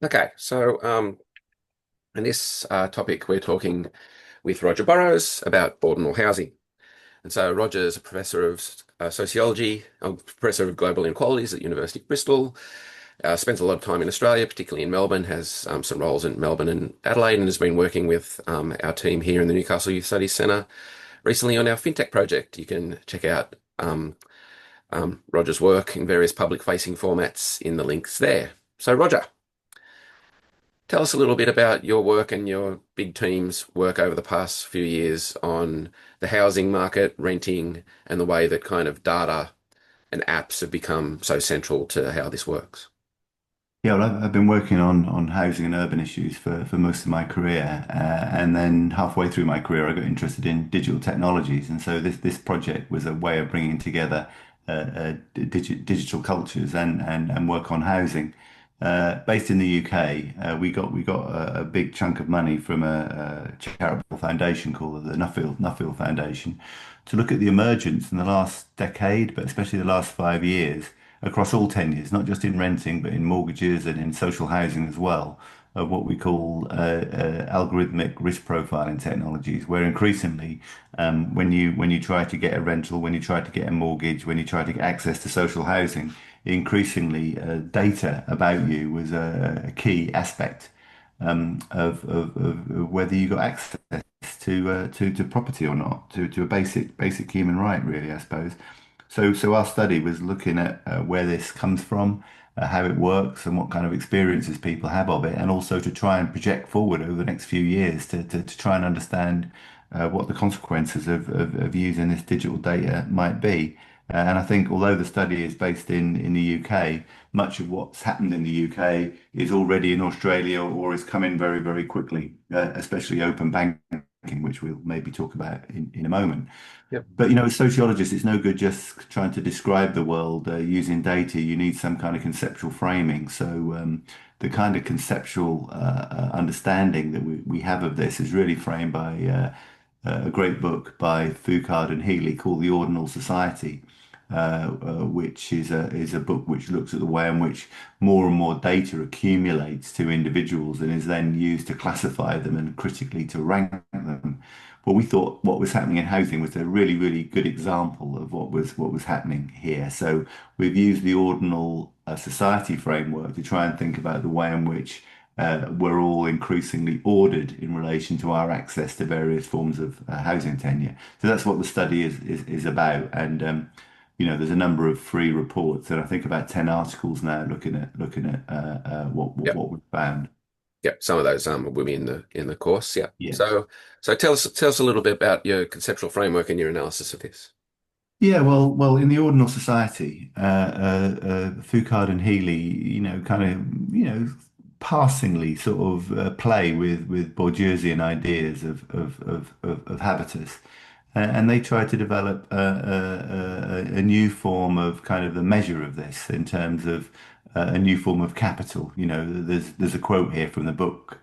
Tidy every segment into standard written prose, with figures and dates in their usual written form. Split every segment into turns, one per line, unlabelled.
Okay, so in this topic, we're talking with Roger Burrows about ordinal housing. And so Roger's a professor of sociology, professor of global inequalities at University of Bristol, spends a lot of time in Australia, particularly in Melbourne, has some roles in Melbourne and Adelaide, and has been working with our team here in the Newcastle Youth Studies Centre recently on our fintech project. You can check out Roger's work in various public-facing formats in the links there. So Roger, tell us a little bit about your work and your big team's work over the past few years on the housing market, renting, and the way that kind of data and apps have become so central to how this works.
Yeah, well, I've been working on housing and urban issues for most of my career, and then halfway through my career, I got interested in digital technologies, and so this project was a way of bringing together digital cultures and work on housing. Based in the UK, we got a big chunk of money from a charitable foundation called the Nuffield Foundation to look at the emergence in the last decade, but especially the last 5 years across all tenures, not just in renting, but in mortgages and in social housing as well, of what we call algorithmic risk profiling technologies, where increasingly, when you try to get a rental, when you try to get a mortgage, when you try to get access to social housing, increasingly data about you was a key aspect of whether you got access to property or not, to a basic human right, really, I suppose. So our study was looking at where this comes from, how it works, and what kind of experiences people have of it, and also to try and project forward over the next few years to try and understand what the consequences of using this digital data might be. And I think although the study is based in the UK, much of what's happened in the UK is already in Australia or is coming very, very quickly, especially open banking, which we'll maybe talk about in a moment.
Yep.
But as sociologists, it's no good just trying to describe the world using data. You need some kind of conceptual framing. So the kind of conceptual understanding that we have of this is really framed by a great book by Foucault and Healy called The Ordinal Society, which is a book which looks at the way in which more and more data accumulates to individuals and is then used to classify them and critically to rank them. Well, we thought what was happening in housing was a really, really good example of what was happening here. So we've used the ordinal society framework to try and think about the way in which we're all increasingly ordered in relation to our access to various forms of housing tenure. So that's what the study is about. And there's a number of free reports, and I think about 10 articles now looking at
Yep.
what we found.
Yep. Some of those will be in the course. Yeah.
Yeah.
So tell us a little bit about your conceptual framework and your analysis of this.
Yeah, well, in the Ordinal Society, Foucault and Healy, kind of, passingly sort of play with Bourdieusian ideas of habitus, and they try to develop a new form of kind of the measure of this in terms of a new form of capital. There's a quote here from the book,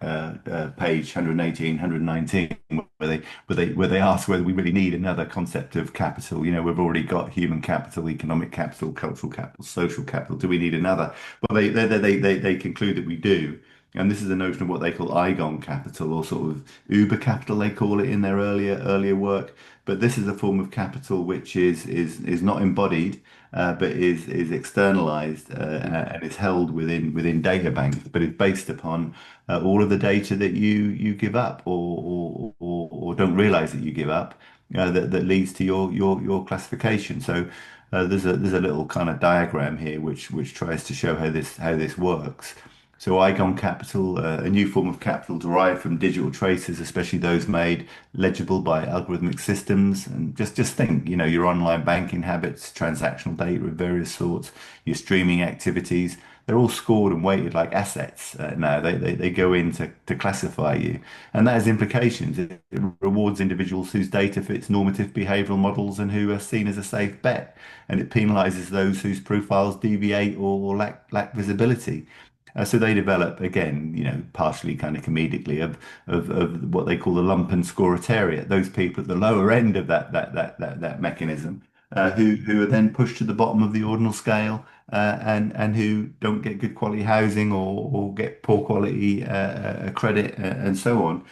page 118, 119, where they ask whether we really need another concept of capital. We've already got human capital, economic capital, cultural capital, social capital. Do we need another? Well, they conclude that we do. And this is a notion of what they call Eigon capital, or sort of Uber capital, they call it in their earlier work. But this is a form of capital which is not embodied, but is externalized and is held within data banks, but is based upon all of the data that you give up or don't realize that you give up, that leads to your classification. So there's a little kind of diagram here which tries to show how this works. So Eigon capital, a new form of capital derived from digital traces, especially those made legible by algorithmic systems. And just think, your online banking habits, transactional data of various sorts, your streaming activities, they're all scored and weighted like assets now. They go in to classify you. And that has implications. It rewards individuals whose data fits normative behavioral models and who are seen as a safe bet. And it penalizes those whose profiles deviate or lack visibility. So they develop again, partially kind of comedically of what they call the lump and scoritariat, those people at the lower end of that mechanism, who are then pushed to the bottom of the ordinal scale and who don't get good quality housing or get poor quality credit and so on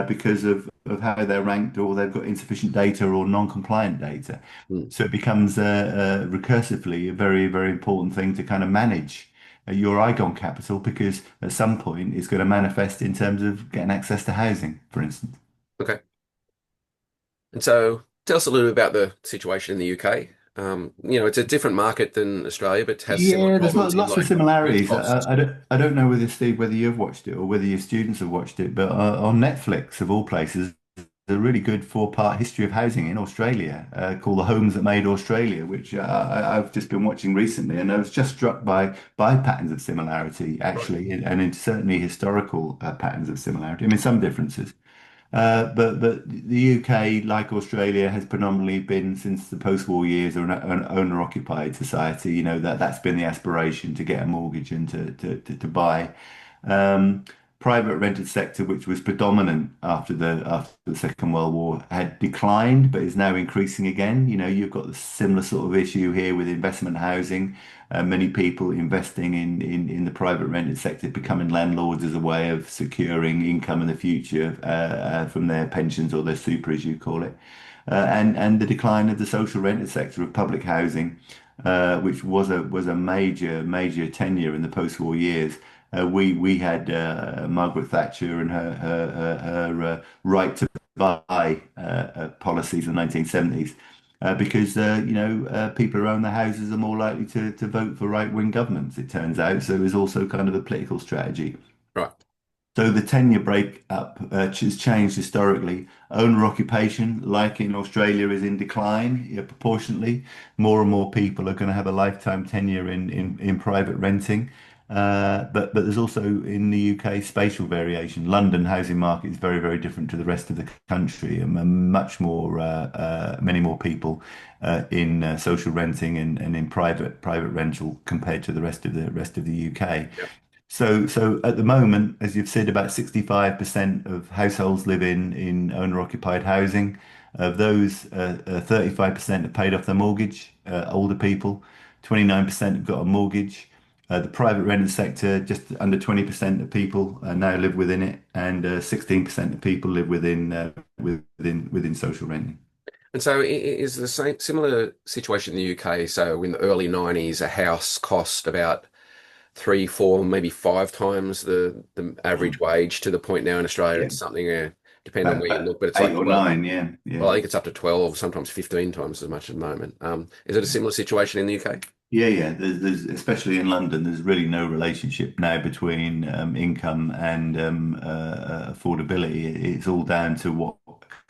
because of how they're ranked or they've got insufficient data or non-compliant data.
Mm.
So it becomes recursively a very, very important thing to kind of manage your Igon capital because at some point it's going to manifest in terms of getting access to housing, for instance.
Okay. And so tell us a little bit about the situation in the UK. It's a different market than Australia, but has similar
Yeah, there's
problems in
lots of
like rent
similarities.
costs.
I don't know whether Steve, whether you've watched it or whether your students have watched it, but on Netflix, of all places, there's a really good four-part history of housing in Australia called The Homes That Made Australia, which I've just been watching recently, and I was just struck by patterns of similarity,
Right.
actually, and in certainly historical patterns of similarity. I mean, some differences. But the UK, like Australia, has predominantly been since the post-war years an owner-occupied society. You know that's been the aspiration to get a mortgage and to buy. Um, Private rented sector, which was predominant after the Second World War, had declined, but is now increasing again. You know, you've got the similar sort of issue here with investment housing. Many people investing in the private rented sector, becoming landlords as a way of securing income in the future from their pensions or their super, as you call it, and the decline of the social rented sector of public housing, which was a major tenure in the post-war years. We had Margaret Thatcher and her right to buy policies in the 1970s. Because people who own their houses are more likely to vote for right-wing governments, it turns out. So it was also kind of a political strategy.
Right.
So the tenure breakup has changed historically. Owner occupation, like in Australia, is in decline, proportionately. More and more people are going to have a lifetime tenure in private renting. But there's also in the UK spatial variation. London housing market is very, very different to the rest of the country, and much more, many more people in social renting and in private rental compared to the rest of the UK.
Yeah.
So at the moment, as you've said, about 65% of households live in owner-occupied housing. Of those, 35% have paid off their mortgage, older people. 29% have got a mortgage. The private rented sector, just under 20% of people now live within it, and 16% of people live within social renting.
And so is the same similar situation in the UK? So in the early 90s, a house cost about three, four, maybe five times the average wage to the point now in Australia
Yeah,
it's something, depending on where you
about
look, but it's
eight
like
or
12.
nine. Yeah, yeah.
Well, I think it's up to 12, sometimes 15 times as much at the moment. Is it a similar situation in the UK?
Yeah. There's especially in London, there's really no relationship now between income and affordability. It's all down to what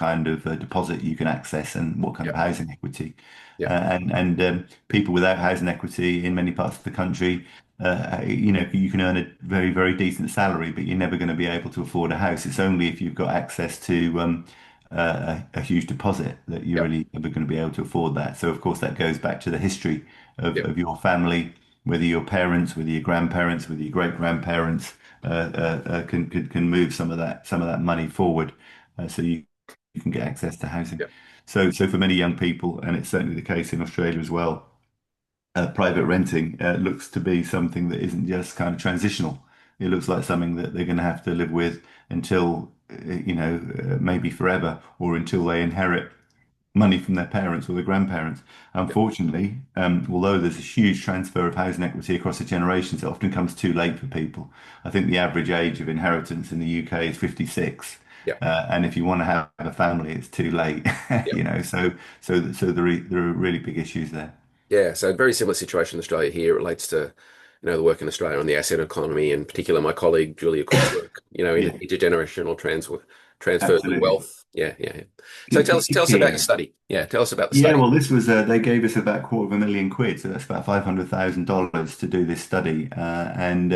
kind of deposit you can access and what kind of
Yep.
housing equity.
Yep.
People without housing equity in many parts of the country, you can earn a very, very decent salary, but you're never going to be able to afford a house. It's only if you've got access to a huge deposit that you're
Yep.
really ever going to be able to afford that. So, of course, that goes back to the history
Yep.
of your family, whether your parents, whether your grandparents, whether your great grandparents can move some of that money forward, so you can get access to housing.
Yep.
So for many young people, and it's certainly the case in Australia as well, private renting looks to be something that isn't just kind of transitional. It looks like something that they're going to have to live with until, maybe forever, or until they inherit money from their parents or their grandparents.
Yep.
Unfortunately, although there's a huge transfer of housing equity across the generations, it often comes too late for people. I think the average age of inheritance in the UK is 56.
Yep.
And if you want to have a family, it's too late,
Yep.
So there are really big issues there.
Yeah, so very similar situation in Australia here. It relates to, the work in Australia on the asset economy, in particular my colleague Julia Cook's work, in
Yeah,
intergenerational transfers of
absolutely.
wealth. Yeah, yeah, yeah. So tell us about your
Key.
study. Yeah, tell us about the
Yeah,
study.
well, this was they gave us about £250,000, so that's about $500,000 to do this study, and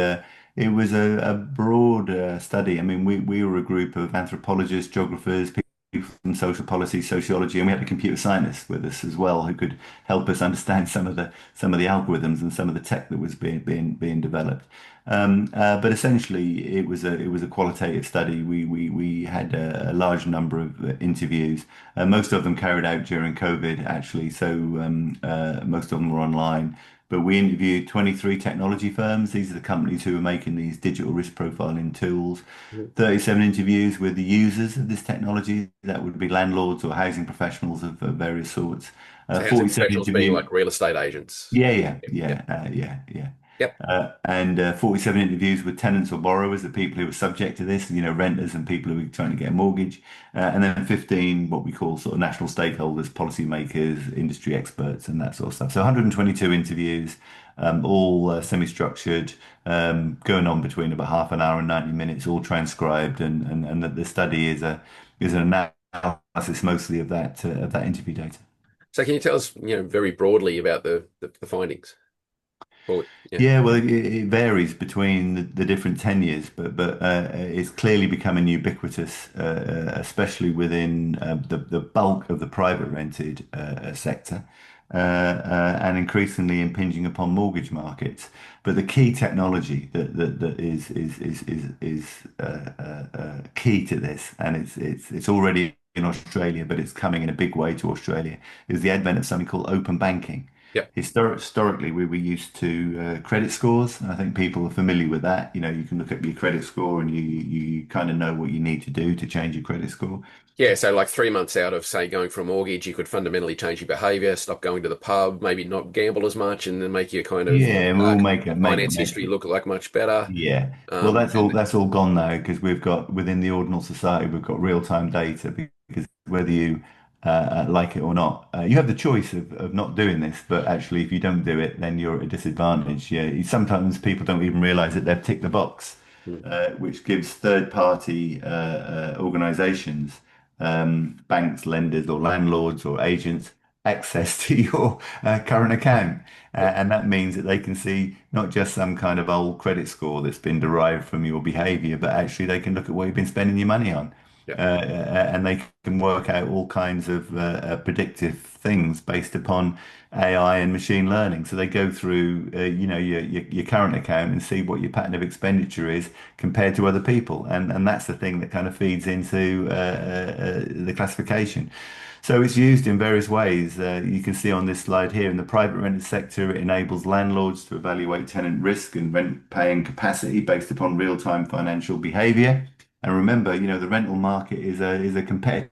it was a broad study. I mean, we were a group of anthropologists, geographers, people from social policy, sociology, and we had a computer scientist with us as well who could help us understand some of the algorithms and some of the tech that was being developed. But essentially, it was a qualitative study. We had a large number of interviews. Most of them carried out during COVID, actually. So most of them were online. but we interviewed 23 technology firms. These are the companies who are making these digital risk profiling tools.
Mhm.
37 interviews with the users of this technology. That would be landlords or housing professionals of various sorts.
So housing
47
professionals being
interviews.
like real estate agents.
Yeah, yeah,
Yep,
yeah,
yep,
yeah.
yep.
And 47 interviews with tenants or borrowers, the people who are subject to this, renters and people who are trying to get a mortgage. And then 15, what we call sort of national stakeholders, policymakers, industry experts, and that sort of stuff. So 122 interviews, all semi-structured, going on between about half an hour and 90 minutes, all transcribed. And that the study is an analysis mostly of that interview data.
So can you tell us, very broadly about the findings? Well, yeah.
Yeah, well, it varies between the different tenures, but it's clearly becoming ubiquitous, especially within the bulk of the private rented sector, and increasingly impinging upon mortgage markets. But the key technology that is key to this, and it's already in Australia, but it's coming in a big way to Australia, is the advent of something called open banking.
Yep.
Historically, we were used to credit scores, and I think people are familiar with that. You can look at your credit score, and you kind of know what you need to do to change your credit score.
Yeah, so like 3 months out of, say, going for a mortgage, you could fundamentally change your behavior, stop going to the pub, maybe not gamble as much, and then make your kind of
Yeah, we all make it
finance history look like much better.
Yeah. Well,
Um, and
that's all gone now because we've got within the Ordinal Society, we've got real-time data because whether you like it or not, you have the choice of not doing this, but actually if you don't do it, then you're at a disadvantage. Yeah. Sometimes people don't even realize that they've ticked the box,
mm,
which gives third-party organizations, banks, lenders or landlords or agents access to your current account.
yep,
And that means that they can see not just some kind of old credit score that's been derived from your behavior, but actually they can look at what you've been spending your money on.
yep.
And they can work out all kinds of predictive things based upon AI and machine learning. So they go through, your current account and see what your pattern of expenditure is compared to other people, and that's the thing that kind of feeds into the classification. So it's used in various ways. You can see on this slide here in the private rented sector, it enables landlords to evaluate tenant risk and rent paying capacity based upon real-time financial behavior. And remember, the rental market is a competitive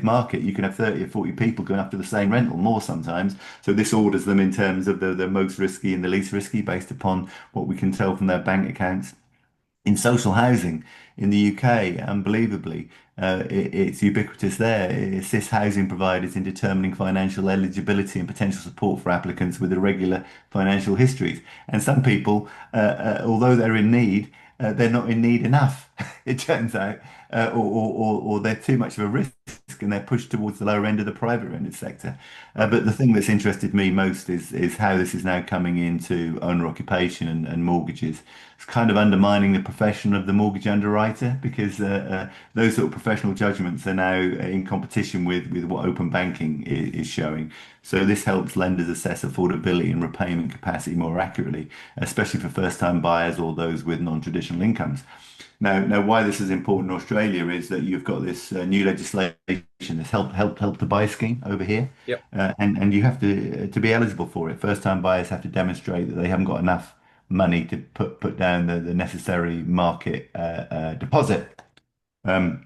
market. You can have 30 or 40 people going after the same rental, more sometimes. So this orders them in terms of the most risky and the least risky based upon what we can tell from their bank accounts. In social housing in the UK, unbelievably, it's ubiquitous there. It assists housing providers in determining financial eligibility and potential support for applicants with irregular financial histories. And some people, although they're in need, they're not in need enough, it turns out, or they're too much of a risk and they're pushed towards the lower end of the private rented sector.
Right.
But the thing that's interested me most is how this is now coming into owner occupation and mortgages. It's kind of undermining the profession of the mortgage underwriter because those sort of professional judgments are now in competition with what open banking is showing. So this helps lenders assess affordability and repayment capacity more accurately, especially for first-time buyers or those with non-traditional incomes. Now, why this is important in Australia is that you've got this new legislation, this help to buy scheme over here,
Yep.
and you have to be eligible for it. First-time buyers have to demonstrate that they haven't got enough money to put down the necessary market deposit. Um,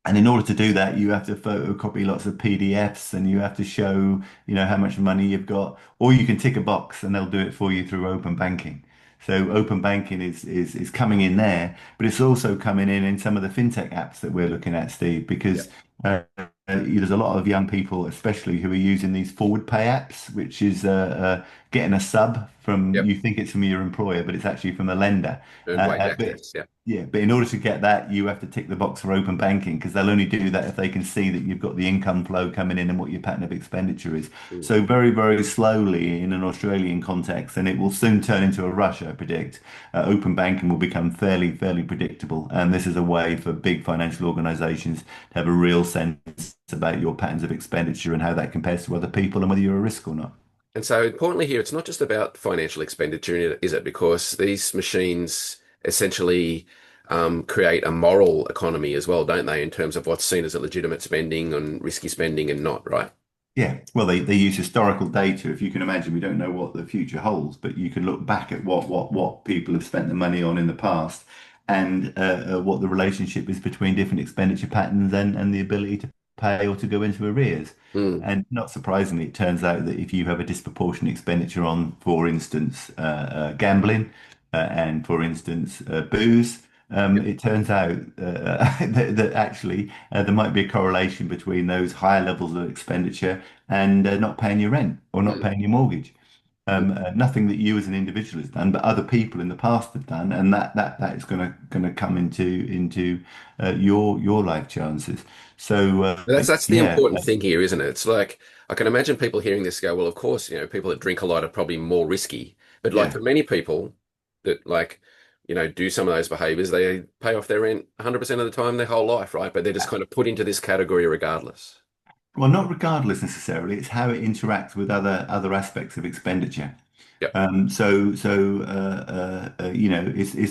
and in order to do that, you have to photocopy lots of PDFs and you have to show, how much money you've got, or you can tick a box and they'll do it for you through open banking. So open banking is coming in there, but it's also coming in some of the fintech apps that we're looking at, Steve, because
Yep.
there's a lot of young people, especially who are using these forward pay apps, which is getting a sub from,
Yep.
you think it's from your employer, but it's actually from the lender.
Earned wage
But
access. Yep.
yeah, but in order to get that, you have to tick the box for open banking because they'll only do that if they can see that you've got the income flow coming in and what your pattern of expenditure is.
Mm.
So very, very slowly in an Australian context, and it will soon turn into a rush, I predict. Open banking will become fairly predictable, and this is a way for big financial organisations to have a real sense about your patterns of expenditure and how that compares to other people and whether you're a risk or not.
And so importantly here, it's not just about financial expenditure, is it? Because these machines essentially create a moral economy as well, don't they, in terms of what's seen as a legitimate spending and risky spending and not, right?
Yeah, well, they use historical data. If you can imagine, we don't know what the future holds, but you can look back at what people have spent the money on in the past, and what the relationship is between different expenditure patterns and the ability to pay or to go into arrears.
Mm,
And not surprisingly, it turns out that if you have a disproportionate expenditure on, for instance, gambling, and for instance, booze.
yep,
It turns out that actually there might be a correlation between those higher levels of expenditure and not paying your rent or not
mm,
paying your mortgage.
mm.
Nothing that you as an individual has done, but other people in the past have done, and that is going to come into your life chances. So
But that's the
yeah,
important thing here, isn't it? It's like I can imagine people hearing this go, well, of course, people that drink a lot are probably more risky. But like
yeah.
for many people that do some of those behaviors, they pay off their rent 100% of the time their whole life, right? But they're just kind of put into this category regardless.
Well, not regardless necessarily. It's how it interacts with other aspects of expenditure.
Yep.
It's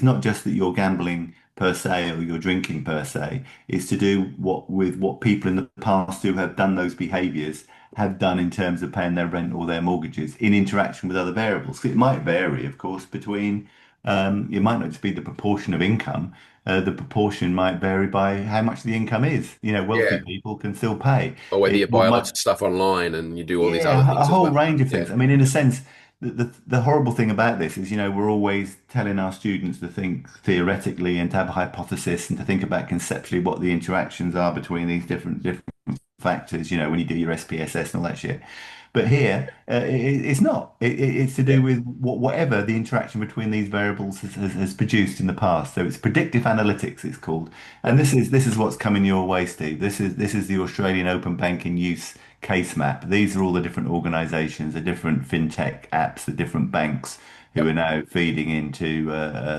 not just that you're gambling per se or you're drinking per se. It's to do what people in the past who have done those behaviours have done in terms of paying their rent or their mortgages in interaction with other variables. It might vary, of course, between it might not just be the proportion of income. The proportion might vary by how much the income is. Wealthy
Yeah.
people can still pay.
Or whether you
It
buy
might
lots of stuff online and you do all these other
yeah, a
things as
whole
well.
range of
Yeah.
things. I mean, in a sense, the horrible thing about this is, we're always telling our students to think theoretically and to have a hypothesis and to think about conceptually what the interactions are between these different factors, when you do your SPSS and all that shit. But here, it's not. It's to
Yeah.
do with whatever the interaction between these variables has produced in the past. So it's predictive analytics, it's called. And
Yep.
this is what's coming your way, Steve. This is the Australian open banking use case map. These are all the different organisations, the different fintech apps, the different banks who
Yep.
are now feeding into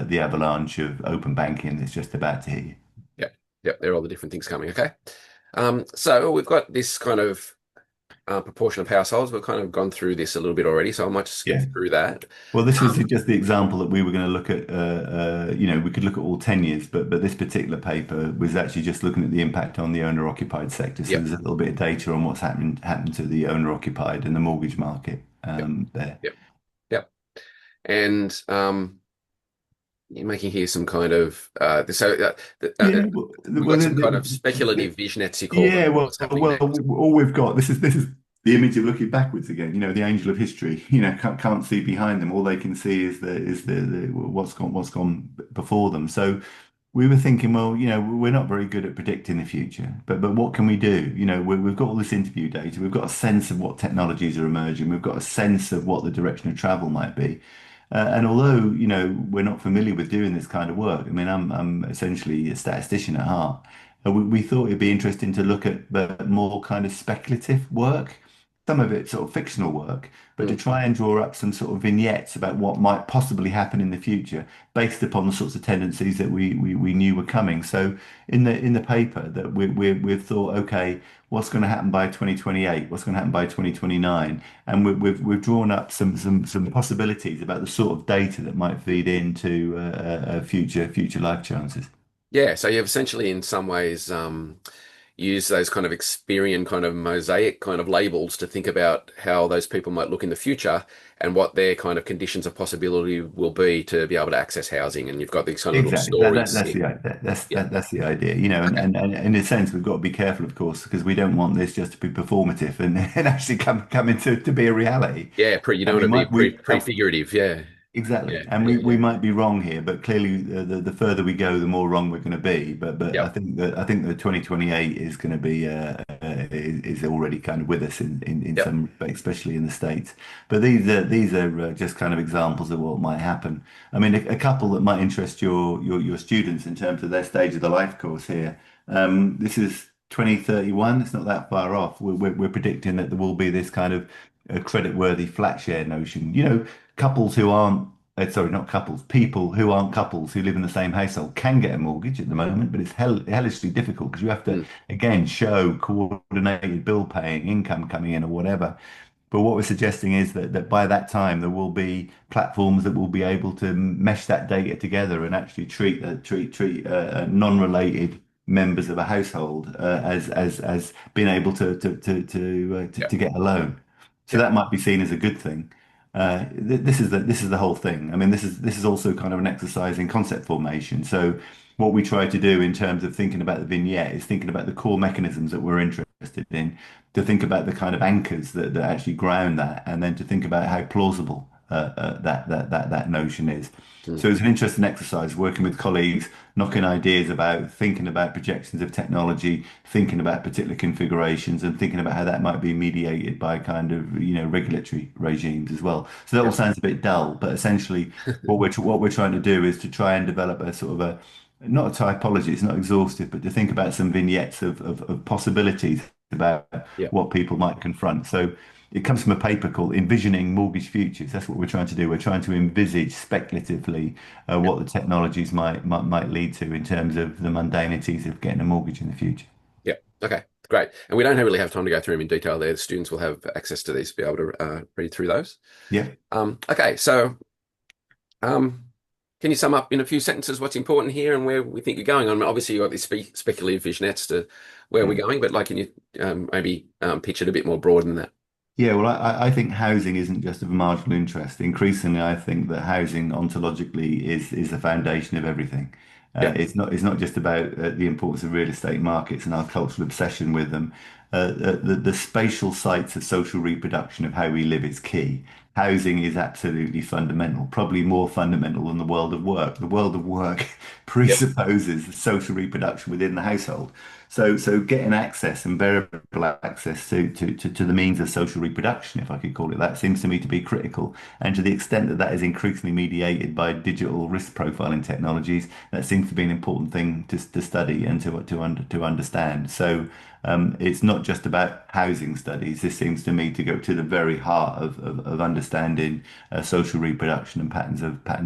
the avalanche of open banking that's just about to hit you.
Yep. Yep. There are all the different things coming. Okay. So we've got this kind of proportion of households. We've kind of gone through this a little bit already, so I might just skip
Yeah.
through that.
Well, this was
Um,
just the example that we were going to look at. We could look at all tenures, but this particular paper was actually just looking at the impact on the owner-occupied sector. So
yep.
there's a little bit of data on what's happened to the owner-occupied and the mortgage market
Yep.
there.
Yep. Yep. And you're making here some kind of
Yeah, well,
we've
well,
got some kind of speculative vignettes you call
yeah,
them.
well,
What's happening
well,
next?
all we've got this is the image of looking backwards again. The angel of history. Can't see behind them. All they can see is the what's gone before them. So we were thinking, well, we're not very good at predicting the future, but what can we do? We've got all this interview data. We've got a sense of what technologies are emerging. We've got a sense of what the direction of travel might be. And although, we're not familiar with doing this kind of work, I mean, I'm essentially a statistician at heart. We thought it'd be interesting to look at the more kind of speculative work, some of it sort of fictional work, but to
Mm.
try and draw up some sort of vignettes about what might possibly happen in the future based upon the sorts of tendencies that we knew were coming. So in the paper that we've thought, okay, what's going to happen by 2028? What's going to happen by 2029? And we've drawn up some possibilities about the sort of data that might feed into future life chances.
Yeah, so you've essentially, in some ways, used those kind of Experian kind of mosaic kind of labels to think about how those people might look in the future and what their kind of conditions of possibility will be to be able to access housing. And you've got these kind of little
Exactly.
stories
That's
here. Yeah.
that's the idea, and,
Okay.
and in a sense, we've got to be careful, of course, because we don't want this just to be performative and actually come into to be a reality.
Yeah, you don't
And
want
we
to be
might we
prefigurative. Yeah.
exactly,
Yeah.
and
Yeah.
we
Yeah.
might be wrong here, but clearly the further we go, the more wrong we're going to be. But
Yep.
I think that 2028 is going to be is already kind of with us in
Yep.
some respects, especially in the States. But these are just kind of examples of what might happen. I mean, a couple that might interest your students in terms of their stage of the life course here. This is 2031. It's not that far off. We're predicting that there will be this kind of credit-worthy flat share notion. Couples who aren't, sorry, not couples, people who aren't couples who live in the same household can get a mortgage at the moment, but it's hellishly difficult because you have to,
Mm.
again, show coordinated bill paying, income coming in or whatever. But what we're suggesting is that by that time there will be platforms that will be able to mesh that data together and actually treat non-related members of a household as being able
Yeah.
to get a loan. So
Yeah.
that might be seen as a good thing. This is the whole thing. I mean, this is also kind of an exercise in concept formation. So what we try to do in terms of thinking about the vignette is thinking about the core mechanisms that we're interested in, to think about the kind of anchors that actually ground that, and then to think about how plausible that notion is.
Mm.
So it's an interesting exercise working with colleagues, knocking ideas about, thinking about projections of technology, thinking about particular configurations, and thinking about how that might be mediated by kind of, regulatory regimes as well. So that all
Yeah.
sounds a bit dull, but essentially what we're trying to do is to try and develop a sort of a, not a typology, it's not exhaustive, but to think about some vignettes of possibilities about
Yeah.
what people might confront. So it comes from a paper called Envisioning Mortgage Futures. That's what we're trying to do. We're trying to envisage speculatively
Yeah.
what the technologies might lead to in terms of the mundanities of getting a mortgage in the future.
Yeah. Okay. Great. And we don't really have time to go through them in detail there. The students will have access to these to be able to read through those.
Yeah.
Okay. So, um, can you sum up in a few sentences what's important here and where we think you're going? I mean, obviously, you've got these speculative visionettes to where we're
Yeah.
going, but like, can you maybe pitch it a bit more broad than that?
Yeah, well, I think housing isn't just of marginal interest. Increasingly, I think that housing ontologically is the foundation of everything.
Yeah.
It's not just about the importance of real estate markets and our cultural obsession with them. The spatial sites of social reproduction of how we live is key. Housing is absolutely fundamental, probably more fundamental than the world of work. The world of work
Yep.
presupposes social reproduction within the household. So getting access and variable access to the means of social reproduction, if I could call it that, seems to me to be critical. And to the extent that that is increasingly mediated by digital risk profiling technologies, that seems to be an important thing to study and to understand. So it's not just about housing studies. This seems to me to go to the very heart of understanding social reproduction and patterns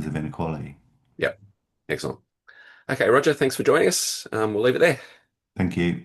of inequality.
Yep. Excellent. Okay, Roger, thanks for joining us. We'll leave it there.
Thank you.